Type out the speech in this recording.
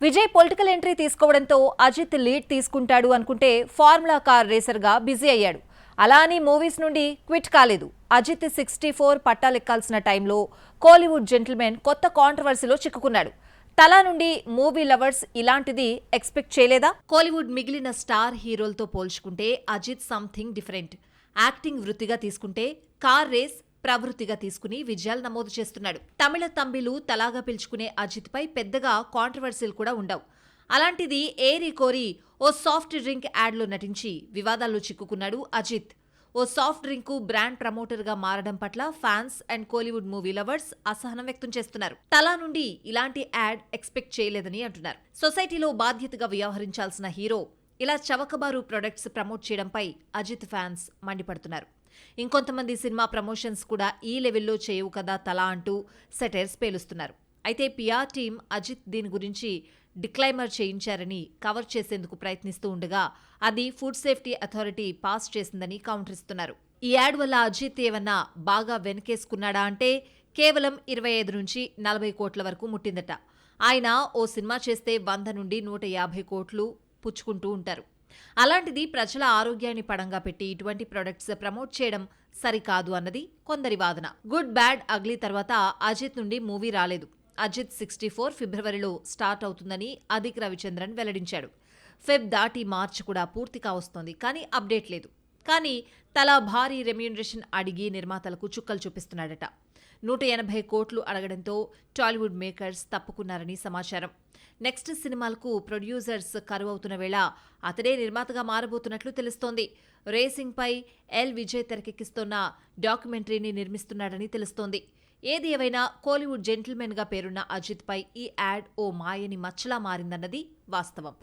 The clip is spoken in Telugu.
విజయ్ పొలిటికల్ ఎంట్రీ తీసుకోవడంతో అజిత్ లీడ్ తీసుకుంటాడు అనుకుంటే ఫార్ములా కార్ రేసర్గా బిజీ అయ్యాడు. అలా అని మూవీస్ నుండి క్విట్ కాలేదు. అజిత్ 64 పట్టాలెక్కాల్సిన టైంలో కోలీవుడ్ జెంటిల్మెన్ కొత్త కాంట్రవర్సీలో చిక్కుకున్నాడు. తలా నుండి మూవీ లవర్స్ ఇలాంటిది ఎక్స్పెక్ట్ చేయలేదా? కోలీవుడ్ మిగిలిన స్టార్ హీరోలతో పోల్చుకుంటే అజిత్ సంథింగ్ డిఫరెంట్. యాక్టింగ్ వృత్తిగా తీసుకుంటే కార్ రేస్ ప్రవృత్తిగా తీసుకుని విజయాలు నమోదు చేస్తున్నాడు. తమిళ తంబిలు తలాగా పిలుచుకునే అజిత్ పై పెద్దగా కాంట్రవర్సీలు కూడా ఉండవు. అలాంటిది ఏరి కోరి ఓ సాఫ్ట్ డ్రింక్ యాడ్లో నటించి వివాదాల్లో చిక్కుకున్నాడు అజిత్. ఓ సాఫ్ట్ డ్రింక్ బ్రాండ్ ప్రమోటర్గా మారడం పట్ల fans and Kollywood movie lovers అసహనం వ్యక్తం చేస్తున్నారు. తలా నుండి ఇలాంటి యాడ్ ఎక్స్పెక్ట్ చేయలేదని అంటున్నారు. సొసైటీలో బాధ్యతగా వ్యవహరించాల్సిన హీరో ఇలా చవకబారు ప్రొడక్ట్స్ ప్రమోట్ చేయడంపై అజిత్ ఫ్యాన్స్ మండిపడుతున్నారు. ఇంకొంతమంది సినిమా ప్రమోషన్స్ కూడా ఈ లెవెల్లో చేయవు కదా తలా అంటూ సెటైర్స్ పేలుస్తున్నారు. అయితే పిఆర్ టీం అజిత్ దీని గురించి డిక్లైమర్ చేయించారని కవర్ చేసేందుకు ప్రయత్నిస్తూ ఉండగా అది ఫుడ్ సేఫ్టీ అథారిటీ పాస్ చేసిందని కౌంటర్ ఇస్తున్నారు. ఈ యాడ్ వల్ల అజిత్ ఏమన్నా బాగా వెనకేసుకున్నాడా అంటే కేవలం 25 నుంచి 40 కోట్ల వరకు ముట్టిందట. ఆయన ఓ సినిమా చేస్తే 100 నుండి 150 కోట్లు పుచ్చుకుంటూ ఉంటారు. అలాంటిది ప్రజల ఆరోగ్యాన్ని పడంగా పెట్టి ఇటువంటి ప్రొడక్ట్స్ ప్రమోట్ చేయడం సరికాదు అన్నది కొందరి వాదన. గుడ్ బ్యాడ్ అగ్లీ తర్వాత అజిత్ నుండి మూవీ రాలేదు. అజిత్ 64 ఫిబ్రవరిలో స్టార్ట్ అవుతుందని అదిక్ రవిచంద్రన్ వెల్లడించాడు. ఫెబ్ దాటి మార్చి కూడా పూర్తిగా వస్తోంది, కానీ అప్డేట్ లేదు. కానీ తలా భారీ రెమ్యూనరేషన్ అడిగి నిర్మాతలకు చుక్కలు చూపిస్తున్నాడట. 180 కోట్లు అడగడంతో టాలీవుడ్ మేకర్స్ తప్పుకున్నారని సమాచారం. నెక్స్ట్ సినిమాలకు ప్రొడ్యూసర్స్ కరువవుతున్న వేళ అతడే నిర్మాతగా మారబోతున్నట్లు తెలుస్తోంది. రేసింగ్ పై ఎల్ విజయ్ తెరకెక్కిస్తున్న డాక్యుమెంటరీని నిర్మిస్తున్నాడని తెలుస్తోంది. ఏది ఏవైనా కోలీవుడ్ జెంటిల్మెన్ గా పేరున్న అజిత్ పై ఈ యాడ్ ఓ మాయని మచ్చలా మారిందన్నది వాస్తవం.